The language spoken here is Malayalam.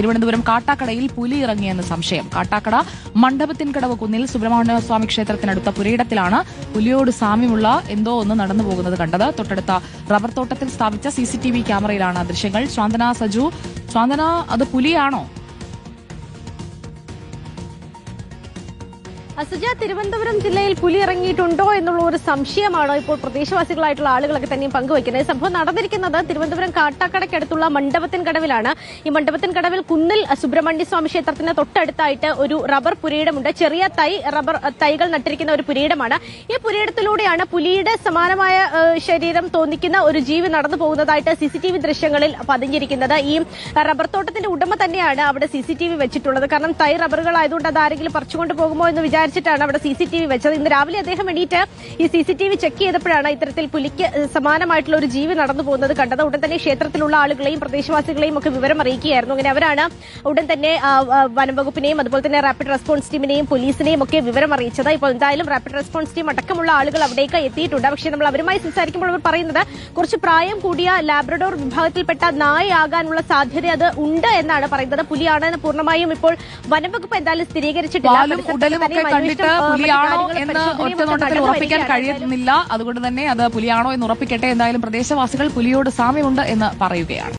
തിരുവനന്തപുരം കാട്ടാക്കടയിൽ പുലി ഇറങ്ങിയെന്ന് സംശയം. കാട്ടാക്കട മണ്ഡപത്തിൻകടവ് കുന്നിൽ സുബ്രഹ്മണ്യസ്വാമി ക്ഷേത്രത്തിനടുത്ത പുരയിടത്തിലാണ് പുലിയോട് സാമ്യമുള്ള എന്തോ ഒന്ന് നടന്നു പോകുന്നത് കണ്ടത്. തൊട്ടടുത്ത റബ്ബർ തോട്ടത്തിൽ സ്ഥാപിച്ച സിസിടിവി ക്യാമറയിലാണ് ദൃശ്യങ്ങൾ. സ്വാന്തന സജു, സ്വാന്തന, അത് പുലിയാണോ? അസുജ, തിരുവനന്തപുരം ജില്ലയിൽ പുലി ഇറങ്ങിയിട്ടുണ്ടോ എന്നുള്ള ഒരു സംശയമാണ് ഇപ്പോൾ പ്രദേശവാസികളായിട്ടുള്ള ആളുകളൊക്കെ തന്നെയും പങ്കുവയ്ക്കുന്നത്. സംഭവം നടന്നിരിക്കുന്നത് തിരുവനന്തപുരം കാട്ടാക്കടയ്ക്കടുത്തുള്ള മണ്ഡപത്തിൻകടവിലാണ്. ഈ മണ്ഡപത്തിൻകടവിൽ കുന്നിൽ സുബ്രഹ്മണ്യസ്വാമി ക്ഷേത്രത്തിന് തൊട്ടടുത്തായിട്ട് ഒരു റബ്ബർ പുരയിടമുണ്ട്. ചെറിയ റബ്ബർ തൈകൾ നട്ടിരിക്കുന്ന ഒരു പുരയിടമാണ്. ഈ പുരയിടത്തിലൂടെയാണ് പുലിയുടെ സമാനമായ ശരീരം തോന്നിക്കുന്ന ഒരു ജീവി നടന്നു പോകുന്നതായിട്ട് സിസിടിവി ദൃശ്യങ്ങളിൽ പതിഞ്ഞിരിക്കുന്നത്. ഈ റബ്ബർ തോട്ടത്തിന്റെ ഉടമ തന്നെയാണ് അവിടെ സിസിടിവി വെച്ചിട്ടുള്ളത്. കാരണം തൈ റബ്ബറുകളായതുകൊണ്ട് അത് ആരെങ്കിലും പറിച്ചുകൊണ്ട് പോകുമോ എന്ന് വിചാരിച്ചിട്ടാണ് അവിടെ സിസിടിവി വെച്ചത്. ഇന്ന് രാവിലെ അദ്ദേഹം എണീറ്റ് ഈ സിസിടിവി ചെക്ക് ചെയ്തപ്പോഴാണ് ഇത്തരത്തിൽ പുലിക്ക് സമാനമായിട്ടുള്ള ഒരു ജീവി നടന്നു പോകുന്നത് കണ്ടത്. ഉടൻ തന്നെ ക്ഷേത്രത്തിലുള്ള ആളുകളെയും പ്രദേശവാസികളെയും ഒക്കെ വിവരം അറിയിക്കുകയായിരുന്നു. അങ്ങനെ അവരാണ് ഉടൻ തന്നെ വനംവകുപ്പിനെയും അതുപോലെ തന്നെ റാപ്പിഡ് റെസ്പോൺസ് ടീമിനെയും പോലീസിനെയും ഒക്കെ വിവരം അറിയിച്ചത്. ഇപ്പോൾ എന്തായാലും റാപ്പിഡ് റെസ്പോൺസ് ടീം അടക്കമുള്ള ആളുകൾ അവിടേക്ക് എത്തിയിട്ടുണ്ട്. പക്ഷേ നമ്മൾ അവരുമായി സംസാരിക്കുമ്പോൾ അവർ പറയുന്നത് കുറച്ച് പ്രായം കൂടിയ ലാബ്രഡോർ വിഭാഗത്തിൽപ്പെട്ട നായയാകാനുള്ള സാധ്യത അത് ഉണ്ട് എന്നാണ് പറയുന്നത്. പുലിയാണെന്ന് പൂർണ്ണമായും ഇപ്പോൾ വനംവകുപ്പ് എന്തായാലും സ്ഥിരീകരിച്ചിട്ടില്ല. കണ്ടിട്ട് പുലിയാണോ എന്ന് ഒറ്റ നോട്ടത്തിൽ ഉറപ്പിക്കാൻ കഴിയുന്നില്ല. അതുകൊണ്ട് തന്നെ അത് പുലിയാണോ എന്ന് ഉറപ്പിക്കട്ടെ. എന്തായാലും പ്രദേശവാസികൾ പുലിയോട് സാമ്യമുണ്ട് എന്ന് പറയുകയാണ്.